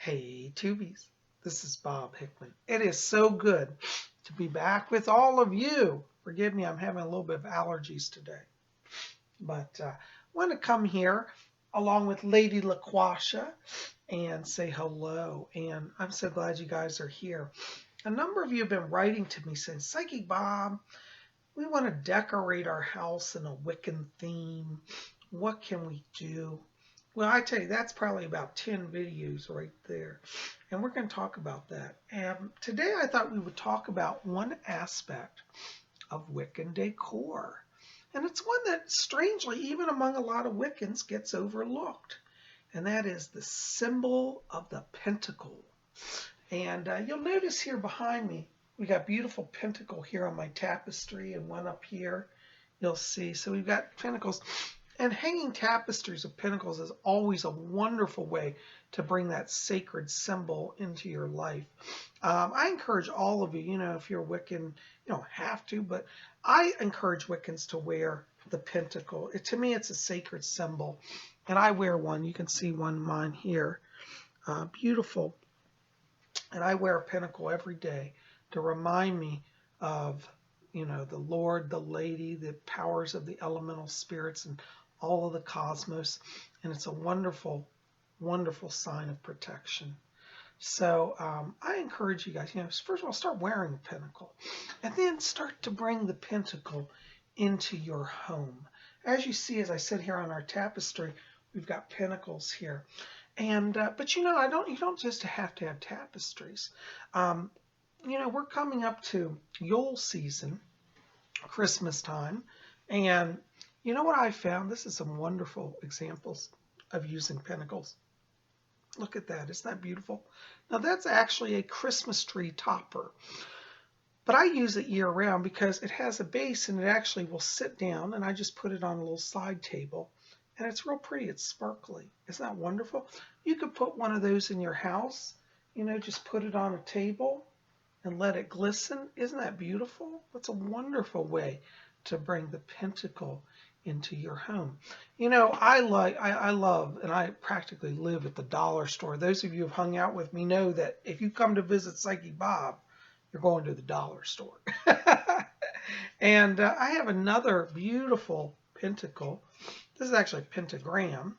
Hey, Tubies. This is Bob Hickman. It is so good to be back with all of you. Forgive me, I'm having a little bit of allergies today. But I want to come here along with Lady LaQuasha and say hello. And I'm so glad you guys are here. A number of you have been writing to me saying, Psychic Bob, we want to decorate our house in a Wiccan theme. What can we do? Well, I tell you, that's probably about 10 videos right there. And we're going to talk about that. And today I thought we would talk about one aspect of Wiccan decor. And it's one that, strangely, even among a lot of Wiccans, gets overlooked. And that is the symbol of the pentacle. And you'll notice here behind me, we got beautiful pentacle here on my tapestry and one up here. You'll see. So we've got pentacles. And hanging tapestries of pentacles is always a wonderful way to bring that sacred symbol into your life. I encourage all of you, if you're Wiccan, you don't have to, but I encourage Wiccans to wear the pentacle. To me, it's a sacred symbol. And I wear one. You can see one of mine here. Beautiful. And I wear a pentacle every day to remind me of, the Lord, the Lady, the powers of the elemental spirits, and all of the cosmos. And it's a wonderful, wonderful sign of protection. So I encourage you guys, first of all, start wearing a pentacle. And then start to bring the pentacle into your home. As you see, as I said here on our tapestry, we've got pentacles here. And but you don't just have to have tapestries. We're coming up to Yule season, Christmas time, and you know what I found? This is some wonderful examples of using pentacles. Look at that. Isn't that beautiful? Now that's actually a Christmas tree topper. But I use it year round because it has a base and it actually will sit down, and I just put it on a little side table. And it's real pretty. It's sparkly. Isn't that wonderful? You could put one of those in your house, just put it on a table and let it glisten. Isn't that beautiful? That's a wonderful way to bring the pentacle into your home. I love, and I practically live at the dollar store. Those of you who have hung out with me know that if you come to visit Psychic Bob, you're going to the dollar store. And I have another beautiful pentacle. This is actually a pentagram.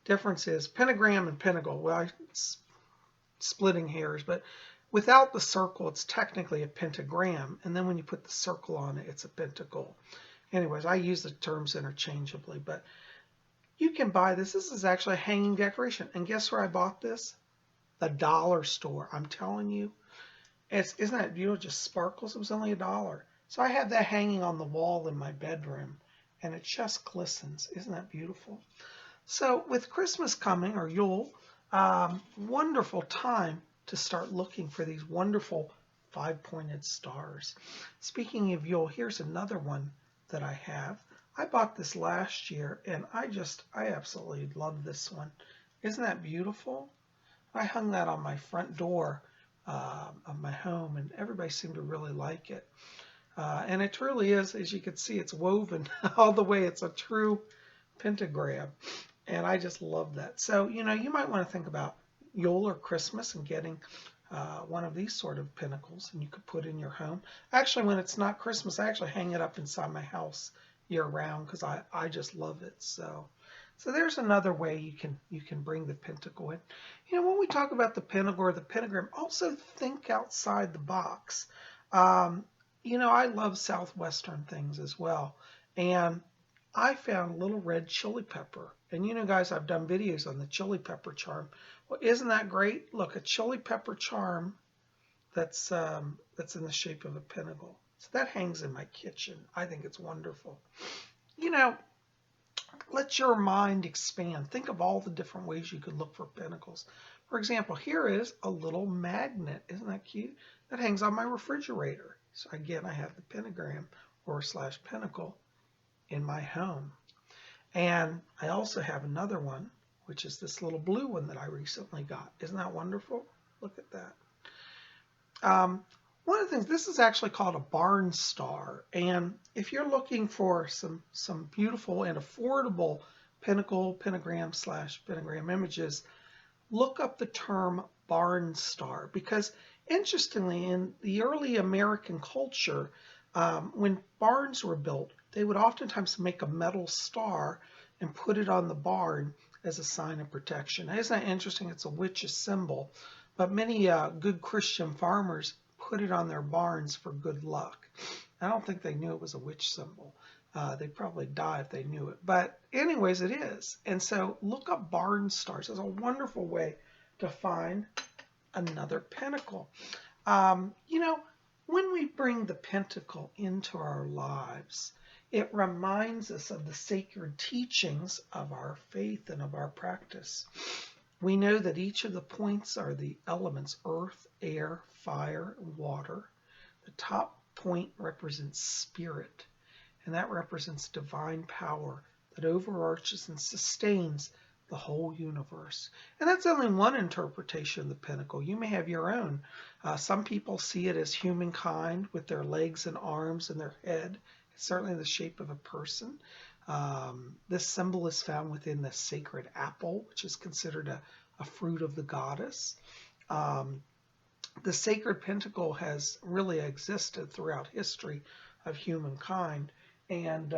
Difference is pentagram and pentacle. Well, it's splitting hairs, but without the circle, it's technically a pentagram. And then when you put the circle on it, it's a pentacle. Anyways, I use the terms interchangeably, but you can buy this. This is actually a hanging decoration. And guess where I bought this? The dollar store. I'm telling you. Isn't that beautiful? It just sparkles. It was only $1. So I have that hanging on the wall in my bedroom, and it just glistens. Isn't that beautiful? So with Christmas coming, or Yule, wonderful time to start looking for these wonderful 5-pointed stars. Speaking of Yule, here's another one that I have. I bought this last year, and I absolutely love this one. Isn't that beautiful? I hung that on my front door of my home, and everybody seemed to really like it. And it truly is, as you can see, it's woven all the way. It's a true pentagram, and I just love that. So, you might want to think about Yule or Christmas and getting one of these sort of pinnacles, and you could put in your home. Actually, when it's not Christmas, I actually hang it up inside my house year round because I just love it. So there's another way you can bring the pentacle in. When we talk about the pentacle or the pentagram, also think outside the box. I love Southwestern things as well. And I found little red chili pepper. And guys, I've done videos on the chili pepper charm. Well, isn't that great? Look, a chili pepper charm that's in the shape of a pentacle. So that hangs in my kitchen. I think it's wonderful. Let your mind expand. Think of all the different ways you could look for pentacles. For example, here is a little magnet. Isn't that cute? That hangs on my refrigerator. So again, I have the pentagram or / pentacle in my home. And I also have another one, which is this little blue one that I recently got. Isn't that wonderful? Look at that. One of the things, this is actually called a barn star. And if you're looking for some beautiful and affordable pentacle, pentagram / pentagram images, look up the term barn star because, interestingly, in the early American culture, when barns were built, they would oftentimes make a metal star and put it on the barn as a sign of protection. Now, isn't that interesting? It's a witch's symbol, but many good Christian farmers put it on their barns for good luck. I don't think they knew it was a witch symbol. They'd probably die if they knew it. But anyways, it is. And so look up barn stars. It's a wonderful way to find another pentacle. You know, when we bring the pentacle into our lives, it reminds us of the sacred teachings of our faith and of our practice. We know that each of the points are the elements earth, air, fire, and water. The top point represents spirit, and that represents divine power that overarches and sustains the whole universe. And that's only one interpretation of the pentacle. You may have your own. Some people see it as humankind with their legs and arms and their head. It's certainly the shape of a person. This symbol is found within the sacred apple, which is considered a fruit of the goddess. The sacred pentacle has really existed throughout history of humankind. And,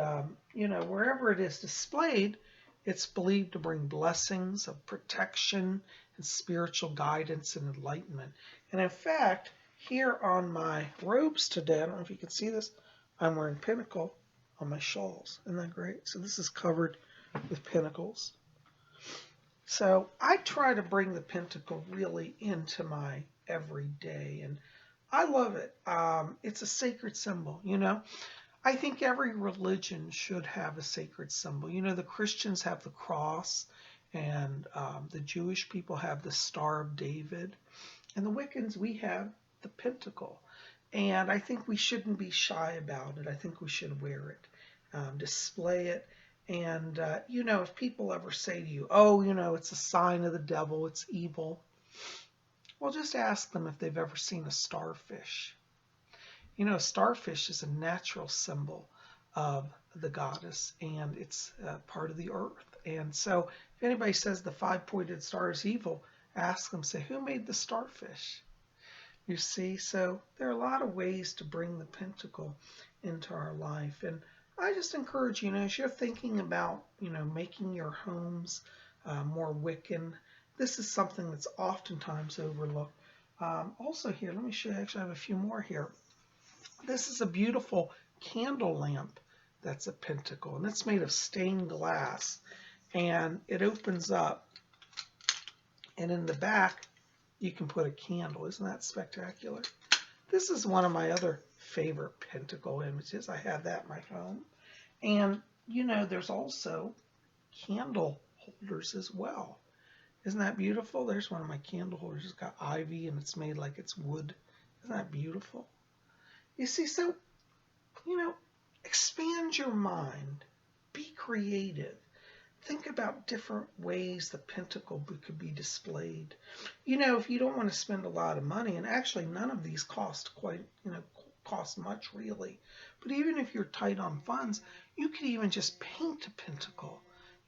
you know, wherever it is displayed, it's believed to bring blessings of protection and spiritual guidance and enlightenment. And in fact, here on my robes today, I don't know if you can see this, I'm wearing Pentacle on my shawls. Isn't that great? So this is covered with pentacles. So I try to bring the pentacle really into my everyday, and I love it. It's a sacred symbol, you know. I think every religion should have a sacred symbol. You know, the Christians have the cross, and the Jewish people have the Star of David, and the Wiccans, we have the pentacle. And I think we shouldn't be shy about it. I think we should wear it, display it. And, you know, if people ever say to you, oh, you know, it's a sign of the devil, it's evil, well, just ask them if they've ever seen a starfish. You know, a starfish is a natural symbol of the goddess, and it's part of the earth. And so if anybody says the five-pointed star is evil, ask them, say, who made the starfish? You see, so there are a lot of ways to bring the pentacle into our life. And I just encourage you, as you're thinking about, making your homes more Wiccan, this is something that's oftentimes overlooked. Also here, let me show you, actually I have a few more here. This is a beautiful candle lamp that's a pentacle, and it's made of stained glass, and it opens up, and in the back you can put a candle. Isn't that spectacular? This is one of my other favorite pentacle images. I have that in my home. And there's also candle holders as well. Isn't that beautiful? There's one of my candle holders. It's got ivy and it's made like it's wood. Isn't that beautiful? You see, so, expand your mind. Be creative. Think about different ways the pentacle could be displayed. If you don't want to spend a lot of money, and actually none of these cost cost much really, but even if you're tight on funds, you could even just paint a pentacle.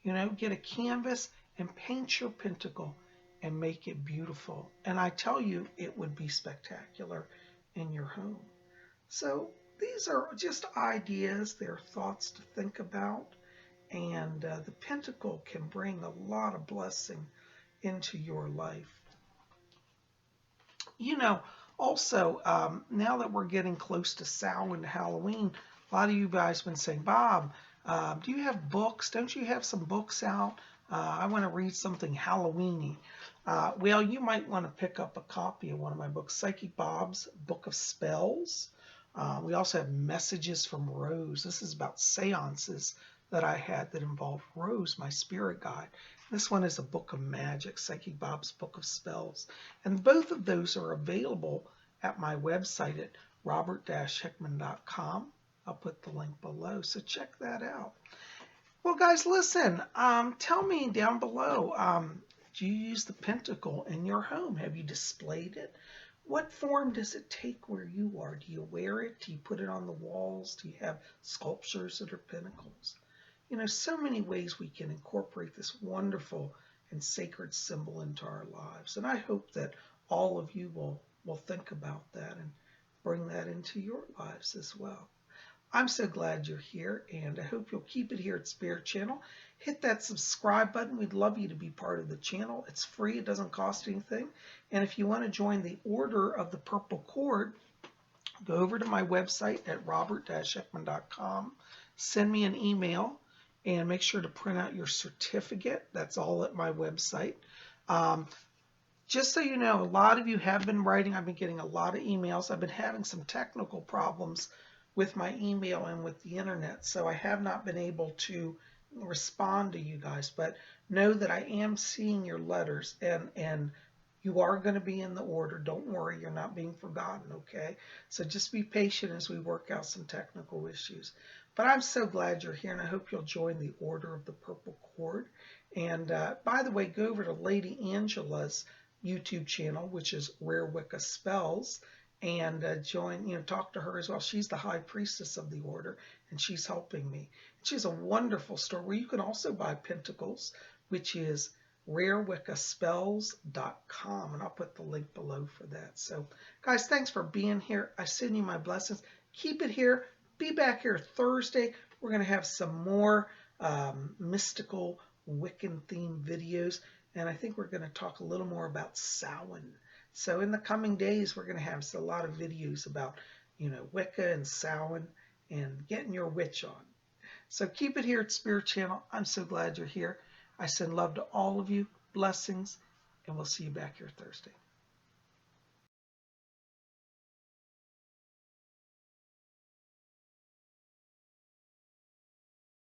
Get a canvas and paint your pentacle and make it beautiful. And I tell you, it would be spectacular in your home. So these are just ideas. They're thoughts to think about. And the pentacle can bring a lot of blessing into your life. Also, now that we're getting close to Samhain and Halloween, a lot of you guys have been saying, Bob, do you have books? Don't you have some books out? I want to read something Halloween-y. Well, you might want to pick up a copy of one of my books, Psychic Bob's Book of Spells. We also have Messages from Rose. This is about seances that I had that involved Rose, my spirit guide. This one is a book of magic, Psychic Bob's Book of Spells. And both of those are available at my website at robert-hickman.com. I'll put the link below, so check that out. Well, guys, listen, tell me down below, do you use the pentacle in your home? Have you displayed it? What form does it take where you are? Do you wear it? Do you put it on the walls? Do you have sculptures that are pentacles? So many ways we can incorporate this wonderful and sacred symbol into our lives. And I hope that all of you will think about that and bring that into your lives as well. I'm so glad you're here, and I hope you'll keep it here at Spirit Channel. Hit that subscribe button. We'd love you to be part of the channel. It's free. It doesn't cost anything. And if you want to join the Order of the Purple Cord, go over to my website at robert-hickman.com. Send me an email, and make sure to print out your certificate. That's all at my website. Just so you know, a lot of you have been writing. I've been getting a lot of emails. I've been having some technical problems with my email and with the internet, so I have not been able to respond to you guys. But know that I am seeing your letters, and you are going to be in the order. Don't worry, you're not being forgotten, okay? So just be patient as we work out some technical issues. But I'm so glad you're here, and I hope you'll join the Order of the Purple Cord. And by the way, go over to Lady Angela's YouTube channel, which is Rare Wicca Spells, and join, talk to her as well. She's the high priestess of the order, and she's helping me. She has a wonderful store where you can also buy Pentacles, which is rarewiccaspells.com, and I'll put the link below for that. So, guys, thanks for being here. I send you my blessings. Keep it here. Be back here Thursday. We're going to have some more mystical Wiccan-themed videos, and I think we're going to talk a little more about Samhain. So in the coming days, we're going to have a lot of videos about, Wicca and Samhain and getting your witch on. So keep it here at Spirit Channel. I'm so glad you're here. I send love to all of you, blessings, and we'll see you back here Thursday.